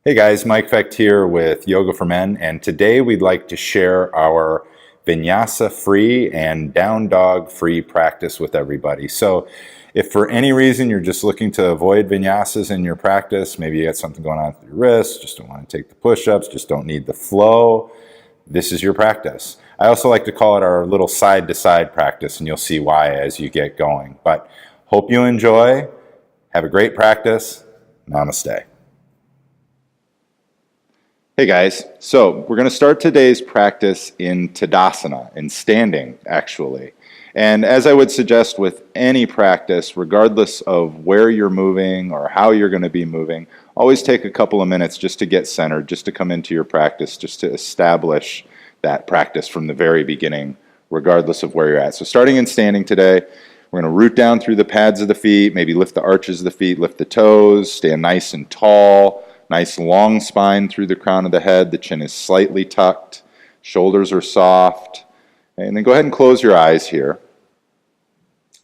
Hey guys, Mike Fecht here with Yoga for Men, and today we'd like to share our vinyasa-free and down dog-free practice with everybody. So if for any reason you're just looking to avoid vinyasas in your practice, maybe you got something going on with your wrists, just don't want to take the push-ups, just don't need the flow, this is your practice. I also like to call it our little side-to-side practice, and you'll see why as you get going. But hope you enjoy, have a great practice, namaste. Hey guys, so we're going to start today's practice in Tadasana, in standing actually. And as I would suggest with any practice, regardless of where you're moving or how you're going to be moving, always take a couple of minutes just to get centered, just to come into your practice, just to establish that practice from the very beginning, regardless of where you're at. So starting in standing today, we're going to root down through the pads of the feet, maybe lift the arches of the feet, lift the toes, stand nice and tall. Nice long spine through the crown of the head. The chin is slightly tucked. Shoulders are soft. And then go ahead and close your eyes here.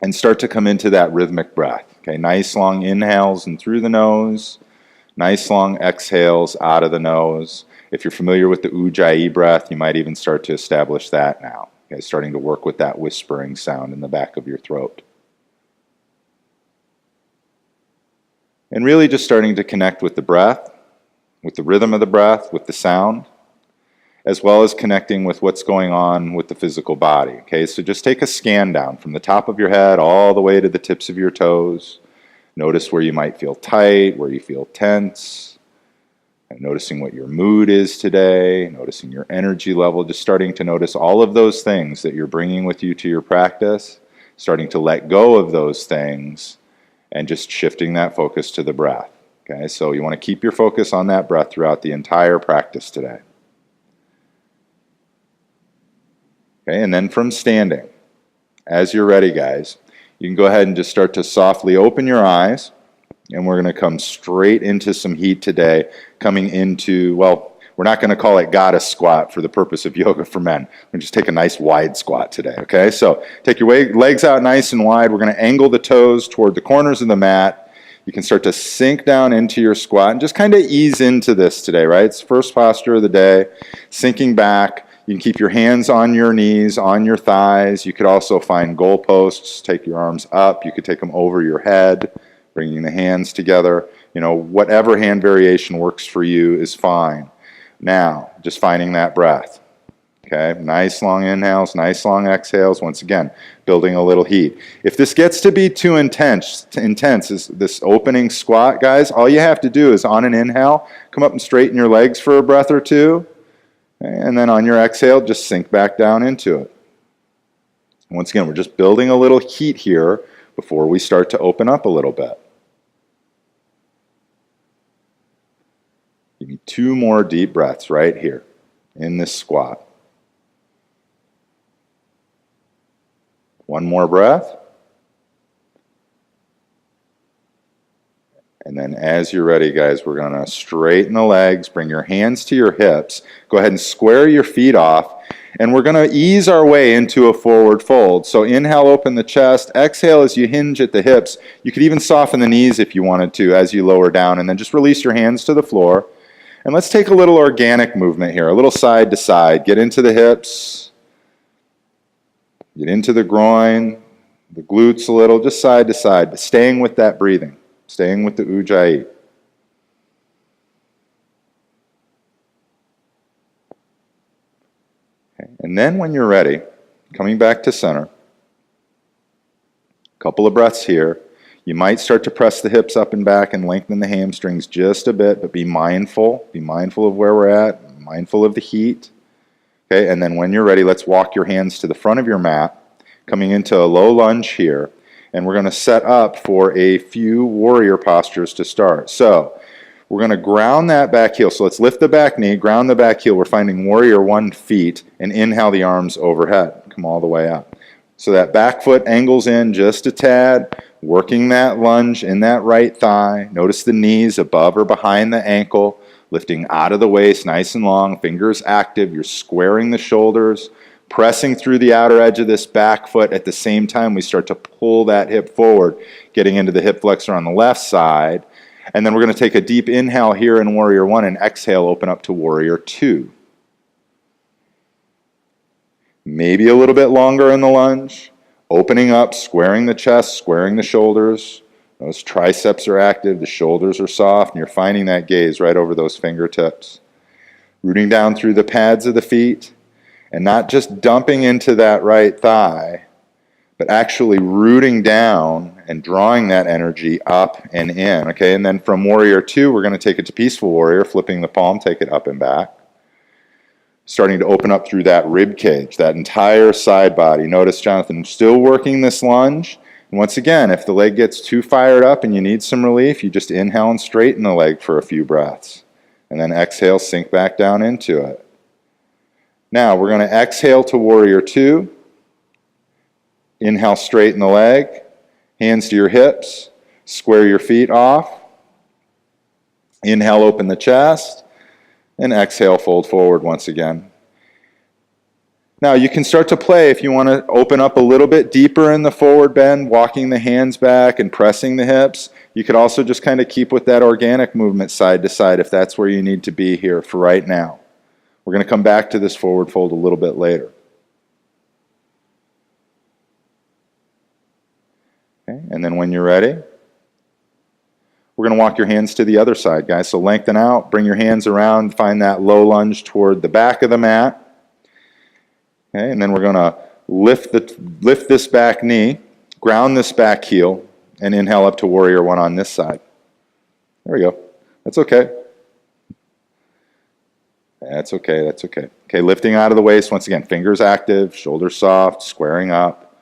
And start to come into that rhythmic breath. Okay, nice long inhales in through the nose. Nice long exhales out of the nose. If you're familiar with the Ujjayi breath, you might even start to establish that now. Okay, starting to work with that whispering sound in the back of your throat. And really just starting to connect with the breath, with the rhythm of the breath, with the sound, as well as connecting with what's going on with the physical body. Okay, so just take a scan down from the top of your head all the way to the tips of your toes. Notice where you might feel tight, where you feel tense, and noticing what your mood is today, noticing your energy level, just starting to notice all of those things that you're bringing with you to your practice, starting to let go of those things, and just shifting that focus to the breath. Okay, so you want to keep your focus on that breath throughout the entire practice today. Okay, and then from standing, as you're ready, guys, you can go ahead and just start to softly open your eyes, and we're going to come straight into some heat today, coming into, well, we're not going to call it goddess squat for the purpose of Yoga for Men. We're going to just take a nice wide squat today, okay? So take your legs out nice and wide. We're going to angle the toes toward the corners of the mat. You can start to sink down into your squat and just kind of ease into this today, right? It's the first posture of the day, sinking back. You can keep your hands on your knees, on your thighs. You could also find goalposts, take your arms up. You could take them over your head, bringing the hands together. You know, whatever hand variation works for you is fine. Now, just finding that breath. Okay, nice long inhales, nice long exhales. Once again, building a little heat. If this gets to be too intense, is this opening squat, guys, all you have to do is on an inhale, come up and straighten your legs for a breath or two, and then on your exhale, just sink back down into it. Once again, we're just building a little heat here before we start to open up a little bit. Give me 2 more deep breaths right here in this squat. 1 more breath. And then as you're ready, guys, we're going to straighten the legs, bring your hands to your hips, go ahead and square your feet off, and we're going to ease our way into a forward fold. So inhale, open the chest, exhale as you hinge at the hips. You could even soften the knees if you wanted to as you lower down, and then just release your hands to the floor. And let's take a little organic movement here, a little side to side. Get into the hips. Get into the groin, the glutes a little, just side to side, but staying with that breathing, staying with the Ujjayi. Okay. And then when you're ready, coming back to center, a couple of breaths here. You might start to press the hips up and back and lengthen the hamstrings just a bit, but be mindful of where we're at, mindful of the heat. Okay, and then when you're ready, let's walk your hands to the front of your mat, coming into a low lunge here, and we're going to set up for a few warrior postures to start. So we're going to ground that back heel. So let's lift the back knee, ground the back heel. We're finding warrior 1 feet, and inhale the arms overhead. Come all the way up. So that back foot angles in just a tad, working that lunge in that right thigh. Notice the knees above or behind the ankle. Lifting out of the waist, nice and long, fingers active. You're squaring the shoulders, pressing through the outer edge of this back foot. At the same time, we start to pull that hip forward, getting into the hip flexor on the left side. And then we're going to take a deep inhale here in Warrior One and exhale, open up to Warrior Two. Maybe a little bit longer in the lunge. Opening up, squaring the chest, squaring the shoulders. Those triceps are active, the shoulders are soft, and you're finding that gaze right over those fingertips. Rooting down through the pads of the feet, and not just dumping into that right thigh, but actually rooting down and drawing that energy up and in. Okay, and then from Warrior Two, we're going to take it to Peaceful Warrior, flipping the palm, take it up and back. Starting to open up through that rib cage, that entire side body. Notice, Jonathan, still working this lunge. And once again, if the leg gets too fired up and you need some relief, you just inhale and straighten the leg for a few breaths. And then exhale, sink back down into it. Now, we're going to exhale to Warrior Two. Inhale, straighten the leg. Hands to your hips. Square your feet off. Inhale, open the chest. And exhale, fold forward once again. Now you can start to play if you want to open up a little bit deeper in the forward bend, walking the hands back and pressing the hips. You could also just kind of keep with that organic movement side to side if that's where you need to be here for right now. We're going to come back to this forward fold a little bit later. Okay, and then when you're ready, we're going to walk your hands to the other side, guys. So lengthen out, bring your hands around, find that low lunge toward the back of the mat. Okay, and then we're going to lift this back knee, ground this back heel, and inhale up to Warrior One on this side. There we go. That's okay. That's okay, that's okay. Okay, lifting out of the waist, once again, fingers active, shoulders soft, squaring up,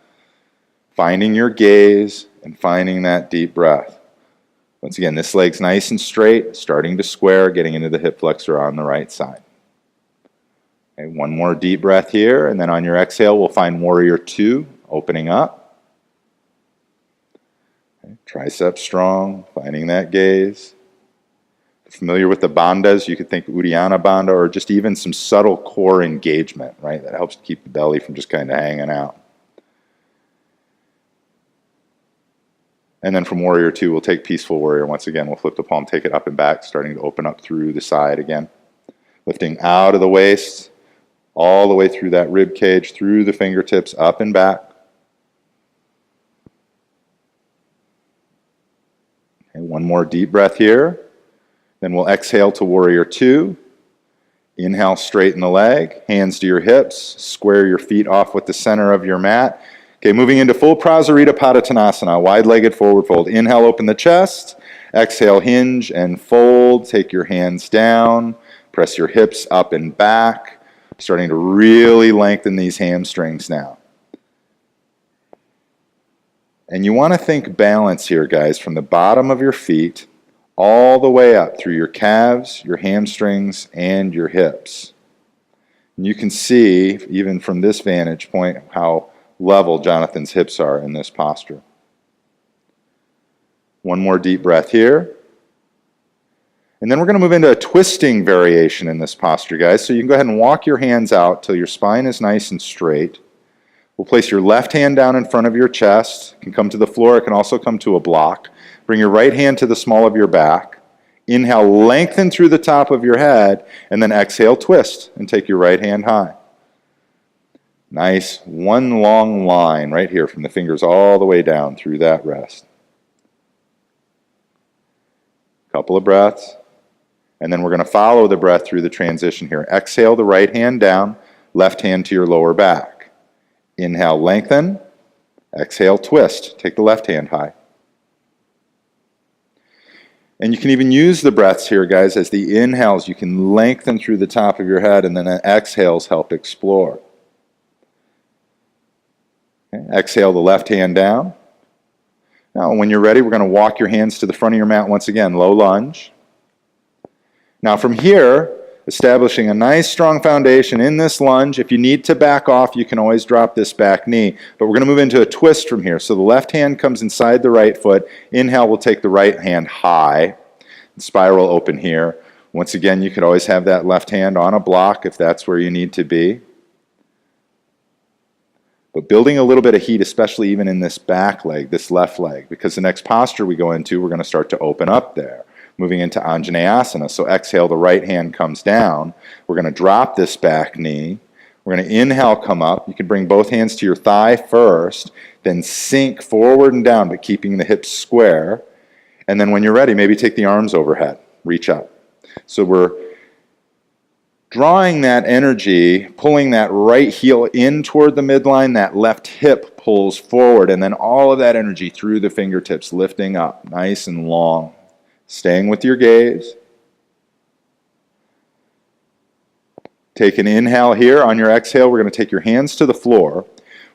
finding your gaze, and finding that deep breath. Once again, this leg's nice and straight, starting to square, getting into the hip flexor on the right side. Okay, one more deep breath here, and then on your exhale, we'll find Warrior Two, opening up. Okay, triceps strong, finding that gaze. Familiar with the bandhas, you could think Uddiyana Bandha, or just even some subtle core engagement, right? That helps to keep the belly from just kind of hanging out. And then from Warrior Two, we'll take Peaceful Warrior. Once again, we'll flip the palm, take it up and back, starting to open up through the side again. Lifting out of the waist, all the way through that rib cage, through the fingertips, up and back. And one more deep breath here. Then we'll exhale to Warrior Two. Inhale, straighten the leg, hands to your hips, square your feet off with the center of your mat. Okay, moving into full Prasarita Padottanasana, wide-legged forward fold. Inhale, open the chest. Exhale, hinge and fold. Take your hands down. Press your hips up and back. Starting to really lengthen these hamstrings now. And you want to think balance here, guys, from the bottom of your feet all the way up through your calves, your hamstrings, and your hips. And you can see, even from this vantage point, how level Jonathan's hips are in this posture. One more deep breath here. And then we're going to move into a twisting variation in this posture, guys. So you can go ahead and walk your hands out till your spine is nice and straight. We'll place your left hand down in front of your chest. It can come to the floor. It can also come to a block. Bring your right hand to the small of your back. Inhale, lengthen through the top of your head, and then exhale, twist, and take your right hand high. Nice, one long line right here from the fingers all the way down through that rest. Couple of breaths. And then we're going to follow the breath through the transition here. Exhale the right hand down, left hand to your lower back. Inhale, lengthen. Exhale, twist. Take the left hand high. And you can even use the breaths here, guys, as the inhales, you can lengthen through the top of your head, and then the exhales help explore. Okay. Exhale the left hand down. Now, when you're ready, we're going to walk your hands to the front of your mat once again, low lunge. Now from here, establishing a nice strong foundation in this lunge. If you need to back off, you can always drop this back knee. But we're going to move into a twist from here. So the left hand comes inside the right foot. Inhale, we'll take the right hand high. Spiral open here. Once again, you could always have that left hand on a block if that's where you need to be. But building a little bit of heat, especially even in this back leg, this left leg, because the next posture we go into, we're going to start to open up there. moving into Anjaneyasana. So exhale, the right hand comes down. We're going to drop this back knee. We're going to inhale, come up. You can bring both hands to your thigh first, then sink forward and down, but keeping the hips square. And then when you're ready, maybe take the arms overhead, reach up. So we're drawing that energy, pulling that right heel in toward the midline, that left hip pulls forward, and then all of that energy through the fingertips, lifting up, nice and long. Staying with your gaze. Take an inhale here. On your exhale, we're going to take your hands to the floor.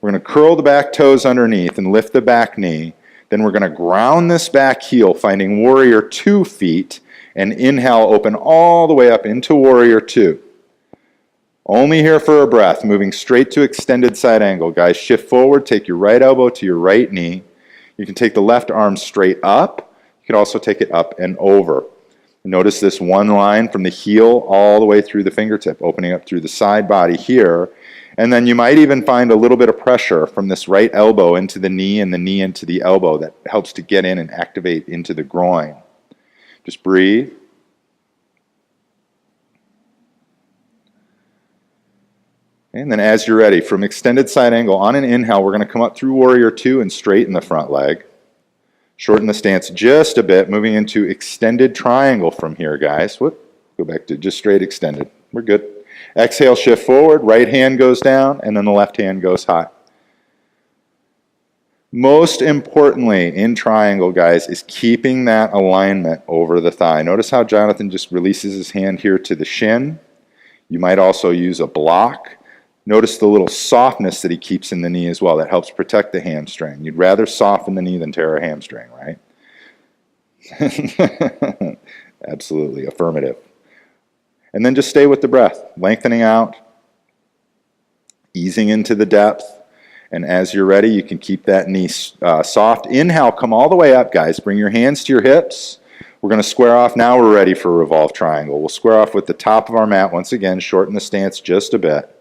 We're going to curl the back toes underneath and lift the back knee. Then we're going to ground this back heel, finding warrior 2 feet, and inhale, open all the way up into warrior 2. Only here for a breath, moving straight to extended side angle. Guys, shift forward, take your right elbow to your right knee. You can take the left arm straight up. You can also take it up and over. Notice this one line from the heel all the way through the fingertip, opening up through the side body here. And then you might even find a little bit of pressure from this right elbow into the knee and the knee into the elbow that helps to get in and activate into the groin. Just breathe. And then as you're ready, from extended side angle, on an inhale, we're going to come up through warrior 2 and straighten the front leg. Shorten the stance just a bit, moving into extended triangle from here, guys. Whoop. Go back to just straight extended. We're good. Exhale, shift forward, right hand goes down, and then the left hand goes high. Most importantly in triangle, guys, is keeping that alignment over the thigh. Notice how Jonathan just releases his hand here to the shin. You might also use a block. Notice the little softness that he keeps in the knee as well. That helps protect the hamstring. You'd rather soften the knee than tear a hamstring, right? Absolutely, affirmative. And then just stay with the breath, lengthening out, easing into the depth. And as you're ready, you can keep that knee soft. Inhale, come all the way up, guys. Bring your hands to your hips. We're going to square off. Now we're ready for Revolve Triangle. We'll square off with the top of our mat. Once again, shorten the stance just a bit.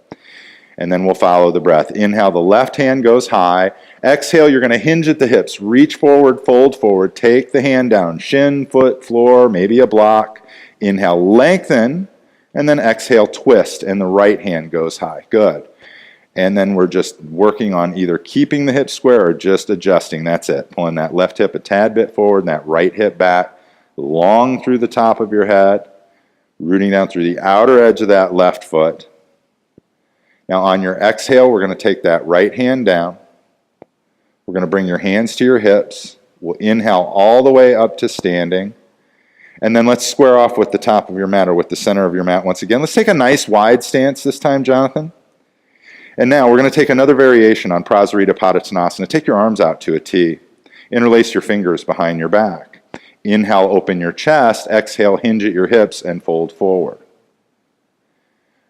And then we'll follow the breath. Inhale, the left hand goes high. Exhale, you're going to hinge at the hips. Reach forward, fold forward. Take the hand down. Shin, foot, floor, maybe a block. Inhale, lengthen. And then exhale, twist. And the right hand goes high. Good. And then we're just working on either keeping the hip square or just adjusting. That's it. Pulling that left hip a tad bit forward and that right hip back. Long through the top of your head. Rooting down through the outer edge of that left foot. Now on your exhale, we're going to take that right hand down. We're going to bring your hands to your hips. We'll inhale all the way up to standing. And then let's square off with the top of your mat or with the center of your mat once again. Let's take a nice wide stance this time, Jonathan. And now we're going to take another variation on Prasarita Padottanasana. Take your arms out to a T. Interlace your fingers behind your back. Inhale, open your chest. Exhale, hinge at your hips and fold forward.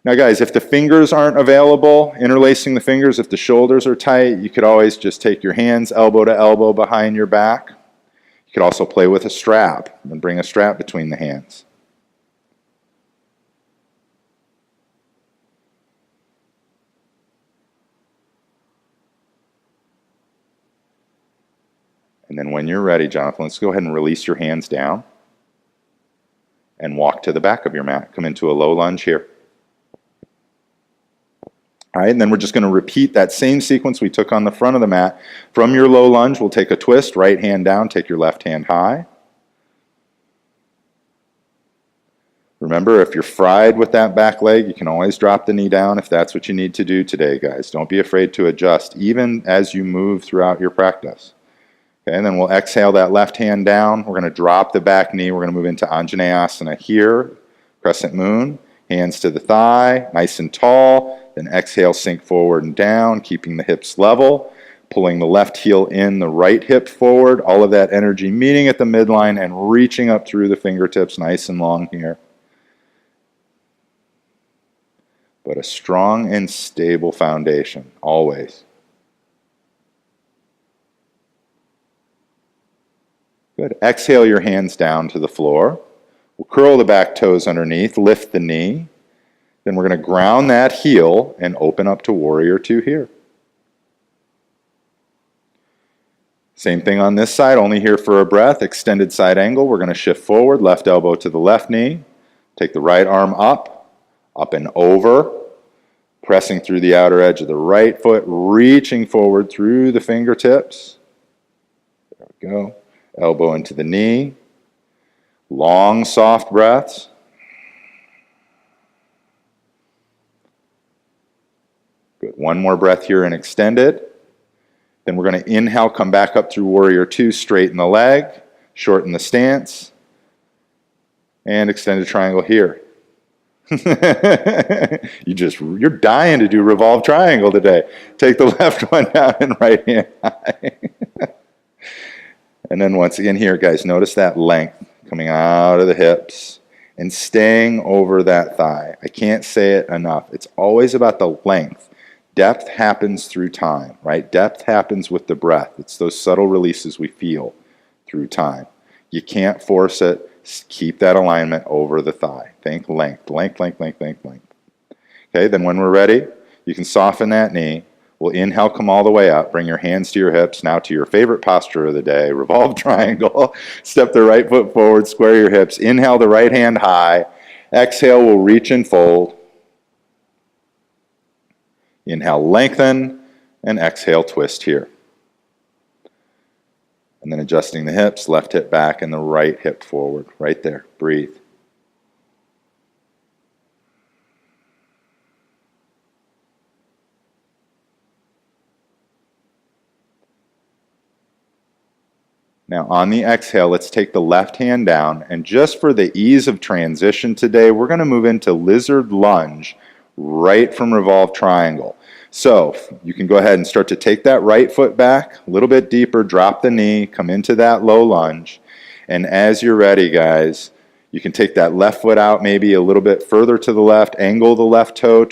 Now guys, if the fingers aren't available, interlacing the fingers, if the shoulders are tight, you could always just take your hands elbow to elbow behind your back. You could also play with a strap and bring a strap between the hands. And then when you're ready, Jonathan, let's go ahead and release your hands down and walk to the back of your mat. Come into a low lunge here. All right, and then we're just going to repeat that same sequence we took on the front of the mat. From your low lunge, we'll take a twist, right hand down, take your left hand high. Remember, if you're fried with that back leg, you can always drop the knee down if that's what you need to do today, guys. Don't be afraid to adjust, even as you move throughout your practice. Okay, and then we'll exhale that left hand down. We're going to drop the back knee. We're going to move into Anjaneyasana here, Crescent Moon. Hands to the thigh, nice and tall. Then exhale, sink forward and down, keeping the hips level. Pulling the left heel in, the right hip forward. All of that energy meeting at the midline and reaching up through the fingertips, nice and long here. But a strong and stable foundation, always. Good. Exhale your hands down to the floor. We'll curl the back toes underneath, lift the knee. Then we're going to ground that heel and open up to warrior 2 here. Same thing on this side, only here for a breath. Extended side angle. We're going to shift forward, left elbow to the left knee. Take the right arm up and over, pressing through the outer edge of the right foot, reaching forward through the fingertips. There we go. Elbow into the knee. Long, soft breaths. Good. One more breath here and extend it. Then we're going to inhale, come back up through Warrior Two, straighten the leg, shorten the stance, and extended triangle here. You're dying to do Revolve Triangle today. Take the left one down and right hand high. And then once again here, guys, notice that length coming out of the hips and staying over that thigh. I can't say it enough. It's always about the length. Depth happens through time, right? Depth happens with the breath. It's those subtle releases we feel through time. You can't force it. Keep that alignment over the thigh. Think length, length, length, length, length, length. Okay, then when we're ready, you can soften that knee. We'll inhale, come all the way up. Bring your hands to your hips. Now to your favorite posture of the day, Revolve Triangle. Step the right foot forward, square your hips. Inhale the right hand high. Exhale, we'll reach and fold. Inhale, lengthen, and exhale, twist here. And then adjusting the hips, left hip back and the right hip forward. Right there. Breathe. Now on the exhale, let's take the left hand down, and just for the ease of transition today, we're going to move into Lizard Lunge right from Revolve Triangle. So you can go ahead and start to take that right foot back a little bit deeper, drop the knee, come into that low lunge, and as you're ready, guys, you can take that left foot out maybe a little bit further to the left, angle the left the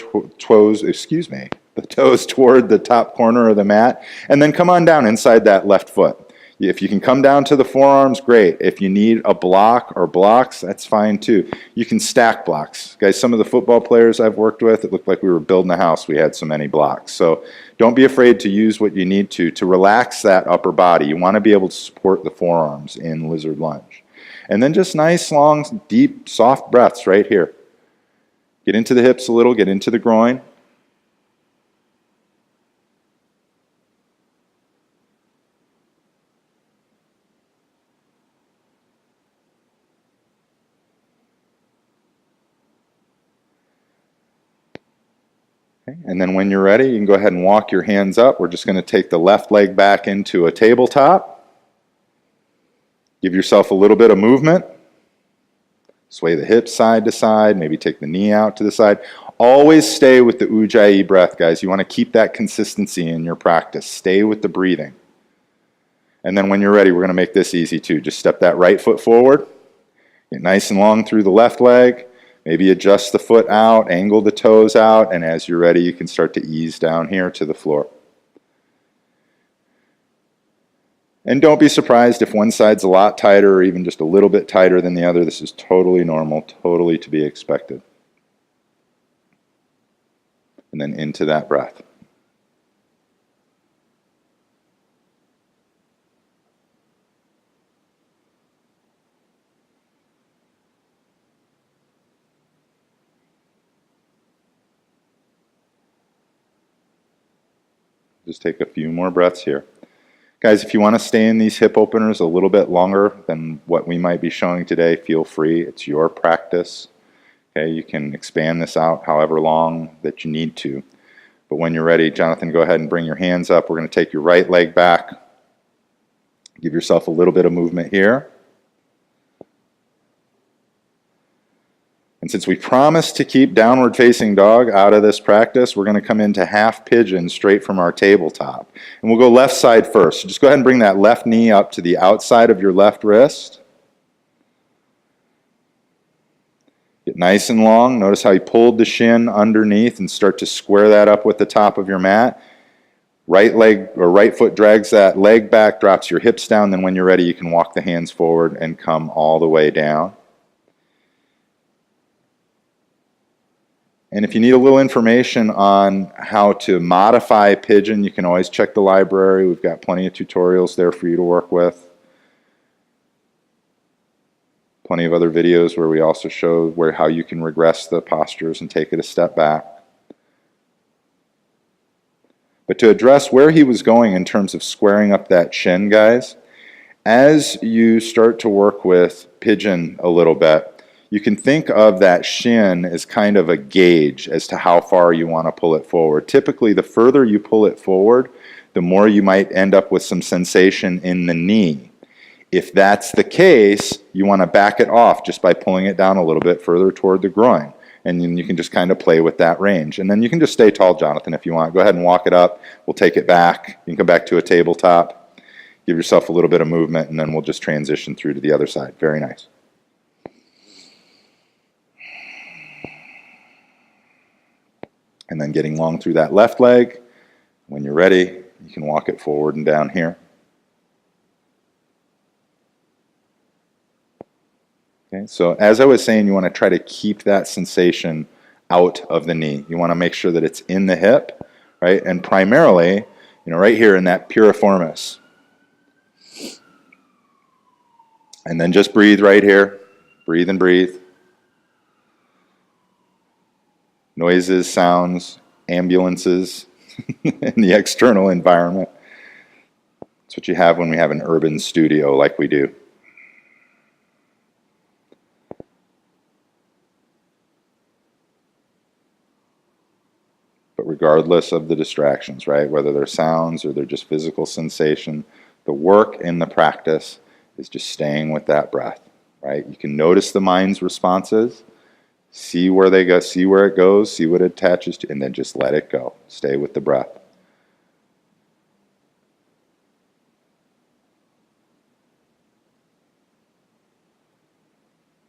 toes toward the top corner of the mat, and then come on down inside that left foot. If you can come down to the forearms, great. If you need a block or blocks, that's fine too. You can stack blocks. Guys, some of the football players I've worked with, it looked like we were building a house. We had so many blocks. So don't be afraid to use what you need to relax that upper body. You want to be able to support the forearms in Lizard Lunge. And then just nice, long, deep, soft breaths right here. Get into the hips a little, get into the groin. Okay. And then when you're ready, you can go ahead and walk your hands up. We're just going to take the left leg back into a tabletop. Give yourself a little bit of movement. Sway the hips side to side, maybe take the knee out to the side. Always stay with the Ujjayi breath, guys. You want to keep that consistency in your practice. Stay with the breathing. And then when you're ready, we're going to make this easy too. Just step that right foot forward. Get nice and long through the left leg. Maybe adjust the foot out, angle the toes out, and as you're ready, you can start to ease down here to the floor. And don't be surprised if one side's a lot tighter or even just a little bit tighter than the other. This is totally normal, totally to be expected. And then into that breath. Just take a few more breaths here. Guys, if you want to stay in these hip openers a little bit longer than what we might be showing today, feel free. It's your practice. Okay, you can expand this out however long that you need to. But when you're ready, Jonathan, go ahead and bring your hands up. We're going to take your right leg back. Give yourself a little bit of movement here. And since we promised to keep downward facing dog out of this practice, we're going to come into half pigeon straight from our tabletop. And we'll go left side first. So just go ahead and bring that left knee up to the outside of your left wrist. Get nice and long. Notice how you pulled the shin underneath and start to square that up with the top of your mat. Right leg or right foot drags that leg back, drops your hips down. Then when you're ready, you can walk the hands forward and come all the way down. And if you need a little information on how to modify Pigeon, you can always check the library. We've got plenty of tutorials there for you to work with. Plenty of other videos where we also show how you can regress the postures and take it a step back. But to address where he was going in terms of squaring up that chin, guys, as you start to work with Pigeon a little bit, you can think of that shin as kind of a gauge as to how far you want to pull it forward. Typically, the further you pull it forward, the more you might end up with some sensation in the knee. If that's the case, you want to back it off just by pulling it down a little bit further toward the groin. And then you can just kind of play with that range. And then you can just stay tall, Jonathan, if you want. Go ahead and walk it up. We'll take it back. You can come back to a tabletop. Give yourself a little bit of movement, and then we'll just transition through to the other side. Very nice. And then getting long through that left leg. When you're ready, you can walk it forward and down here. Okay, so as I was saying, you want to try to keep that sensation out of the knee. You want to make sure that it's in the hip, right? And primarily, right here in that piriformis. And then just breathe right here. Breathe and breathe. Noises, sounds, ambulances in the external environment. That's what you have when we have an urban studio like we do. But regardless of the distractions, right, whether they're sounds or they're just physical sensation, the work in the practice is just staying with that breath, right? You can notice the mind's responses, see where they go, see where it goes, see what it attaches to, and then just let it go. Stay with the breath.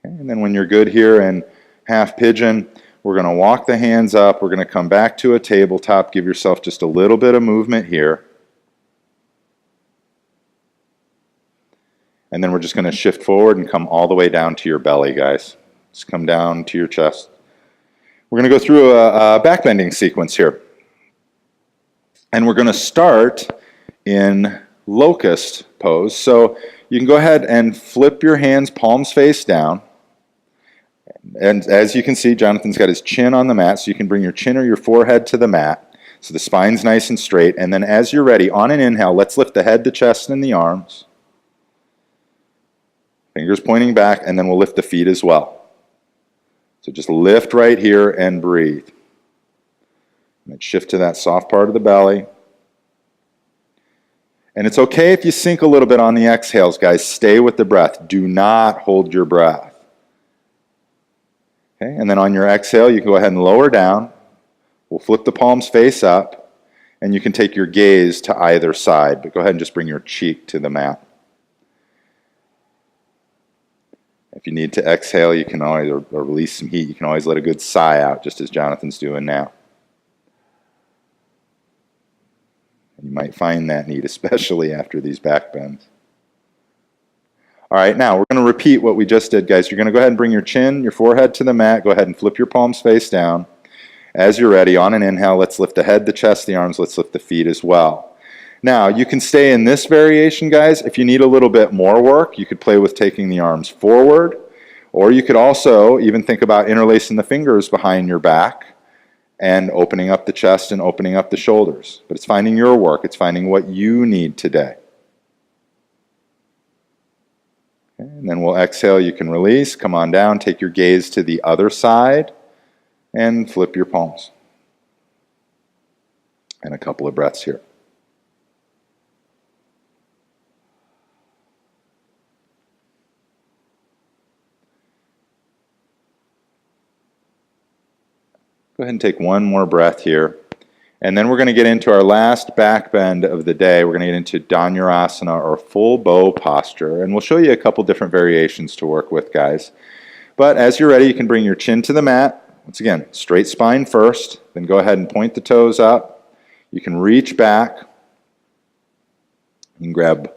Okay, and then when you're good here in half pigeon, we're going to walk the hands up. We're going to come back to a tabletop. Give yourself just a little bit of movement here. And then we're just going to shift forward and come all the way down to your belly, guys. Just come down to your chest. We're going to go through a backbending sequence here. And we're going to start in Locust Pose. So you can go ahead and flip your hands palms face down. And as you can see, Jonathan's got his chin on the mat, so you can bring your chin or your forehead to the mat. So the spine's nice and straight. And then as you're ready, on an inhale, let's lift the head, the chest, and the arms. Fingers pointing back, and then we'll lift the feet as well. So just lift right here and breathe. And then shift to that soft part of the belly. And it's okay if you sink a little bit on the exhales, guys. Stay with the breath. Do not hold your breath. Okay, and then on your exhale, you can go ahead and lower down. We'll flip the palms face up, and you can take your gaze to either side, but go ahead and just bring your cheek to the mat. If you need to exhale, you can always, or release some heat, you can always let a good sigh out, just as Jonathan's doing now. And you might find that neat, especially after these back bends. All right, now we're going to repeat what we just did, guys. You're going to go ahead and bring your chin, your forehead to the mat. Go ahead and flip your palms face down. As you're ready, on an inhale, let's lift the head, the chest, the arms. Let's lift the feet as well. Now, you can stay in this variation, guys. If you need a little bit more work, you could play with taking the arms forward, or you could also even think about interlacing the fingers behind your back and opening up the chest and opening up the shoulders. But it's finding your work. It's finding what you need today. Okay, and then we'll exhale. You can release. Come on down. Take your gaze to the other side and flip your palms. And a couple of breaths here. Go ahead and take one more breath here. And then we're going to get into our last back bend of the day. We're going to get into Anjaneyasana, or full bow posture. And we'll show you a couple different variations to work with, guys. But as you're ready, you can bring your chin to the mat. Once again, straight spine first. Then go ahead and point the toes up. You can reach back. You can grab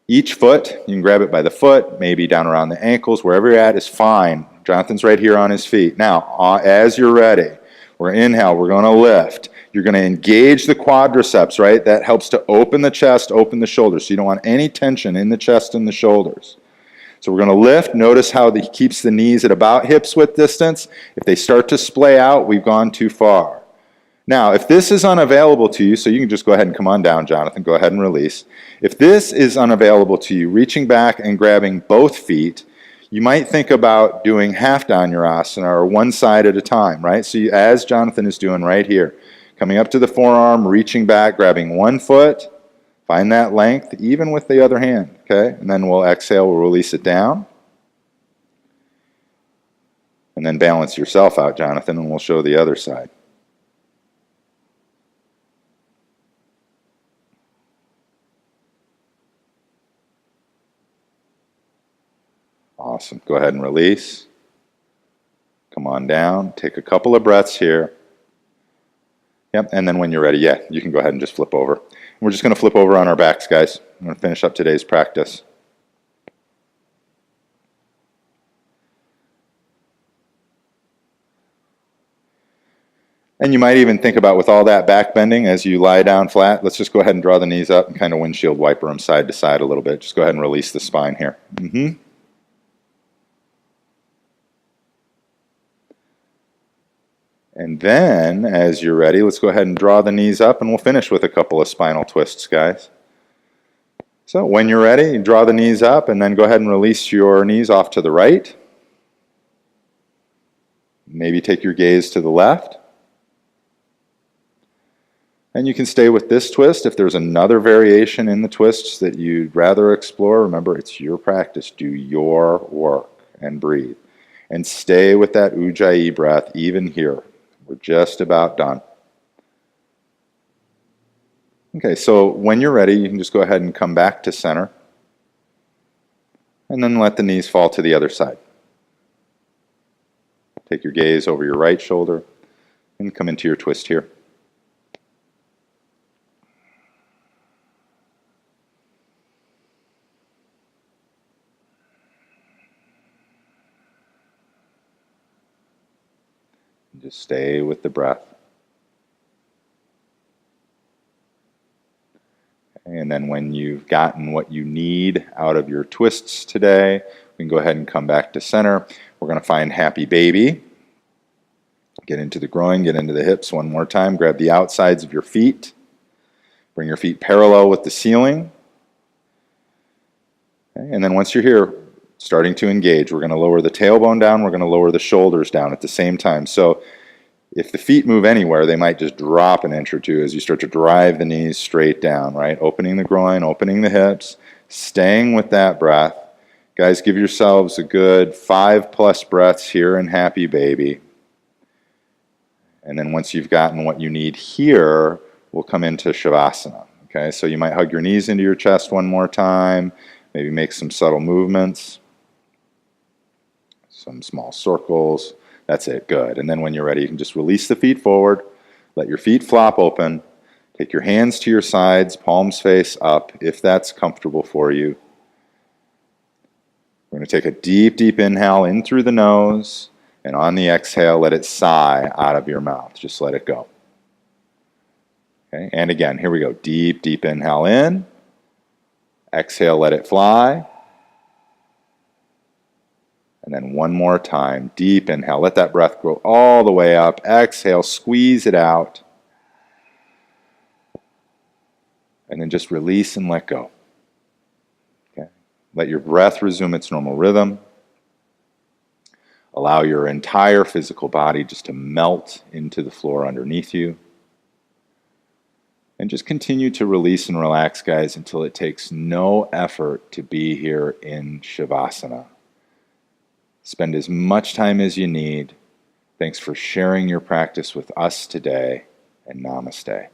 each foot. You can grab it by the foot, maybe down around the ankles. Wherever you're at is fine. Jonathan's right here on his feet. Now, as you're ready, We're going to inhale, we're going to lift. You're going to engage the quadriceps, right? That helps to open the chest, open the shoulders. So you don't want any tension in the chest and the shoulders. So we're going to lift. Notice how he keeps the knees at about hips width distance. If they start to splay out, we've gone too far. Now, if this is unavailable to you, so you can just go ahead and come on down, Jonathan. Go ahead and release. If this is unavailable to you, reaching back and grabbing both feet, you might think about doing half Anjaneyasana or one side at a time, right? So as Jonathan is doing right here, coming up to the forearm, reaching back, grabbing one foot, find that length, even with the other hand, okay? And then we'll exhale, we'll release it down. And then balance yourself out, Jonathan, and we'll show the other side. Awesome. Go ahead and release. Come on down. Take a couple of breaths here. Yep, and then when you're ready, yeah, you can go ahead and just flip over. We're just going to flip over on our backs, guys. I'm going to finish up today's practice. And you might even think about, with all that back bending, as you lie down flat, let's just go ahead and draw the knees up and kind of windshield wiper them side to side a little bit. Just go ahead and release the spine here. And then, as you're ready, let's go ahead and draw the knees up, and we'll finish with a couple of spinal twists, guys. So when you're ready, you draw the knees up, and then go ahead and release your knees off to the right. Maybe take your gaze to the left. And you can stay with this twist. If there's another variation in the twists that you'd rather explore, remember, it's your practice. Do your work and breathe. And stay with that Ujjayi breath even here. We're just about done. Okay, so when you're ready, you can just go ahead and come back to center. And then let the knees fall to the other side. Take your gaze over your right shoulder and come into your twist here. Just stay with the breath. And then when you've gotten what you need out of your twists today, we can go ahead and come back to center. We're going to find happy baby. Get into the groin, get into the hips one more time. Grab the outsides of your feet. Bring your feet parallel with the ceiling. Okay, and then once you're here, starting to engage, we're going to lower the tailbone down, we're going to lower the shoulders down at the same time. So if the feet move anywhere, they might just drop an inch or two as you start to drive the knees straight down, right? Opening the groin, opening the hips, staying with that breath. Guys, give yourselves a good 5+ breaths here in happy baby. And then once you've gotten what you need here, we'll come into Shavasana. Okay, so you might hug your knees into your chest one more time, maybe make some subtle movements. Some small circles. That's it. Good. And then when you're ready, you can just release the feet forward. Let your feet flop open. Take your hands to your sides, palms face up, if that's comfortable for you. We're going to take a deep, deep inhale in through the nose. And on the exhale, let it sigh out of your mouth. Just let it go. Okay. And again, here we go. Deep, deep inhale in. Exhale, let it fly. And then one more time, deep inhale. Let that breath go all the way up. Exhale, squeeze it out. And then just release and let go. Okay. Let your breath resume its normal rhythm. Allow your entire physical body just to melt into the floor underneath you. And just continue to release and relax, guys, until it takes no effort to be here in Shavasana. Spend as much time as you need. Thanks for sharing your practice with us today, and namaste.